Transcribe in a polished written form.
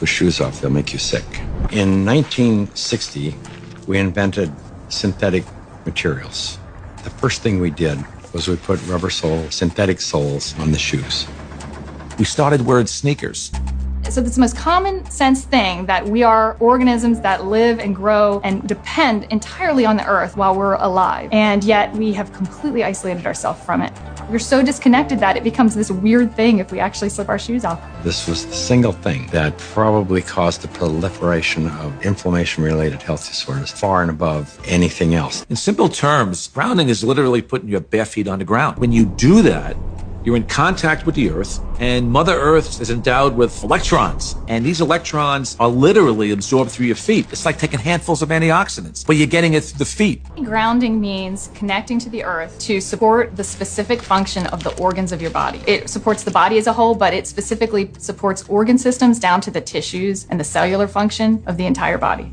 With shoes off, they'll make you sick. In 1960, we invented synthetic materials. The first thing we did was we put rubber synthetic soles on the shoes. We started wearing sneakers. So it's the most common sense thing that we are organisms that live and grow and depend entirely on the earth while we're alive. And yet we have completely isolated ourselves from it. We're so disconnected that it becomes this weird thing if we actually slip our shoes off. This was the single thing that probably caused the proliferation of inflammation-related health disorders far and above anything else. In simple terms, grounding is literally putting your bare feet on the ground. When you do that, you're in contact with the earth, and Mother Earth is endowed with electrons. And these electrons are literally absorbed through your feet. It's like taking handfuls of antioxidants, but you're getting it through the feet. Grounding means connecting to the earth to support the specific function of the organs of your body. It supports the body as a whole, but it specifically supports organ systems down to the tissues and the cellular function of the entire body.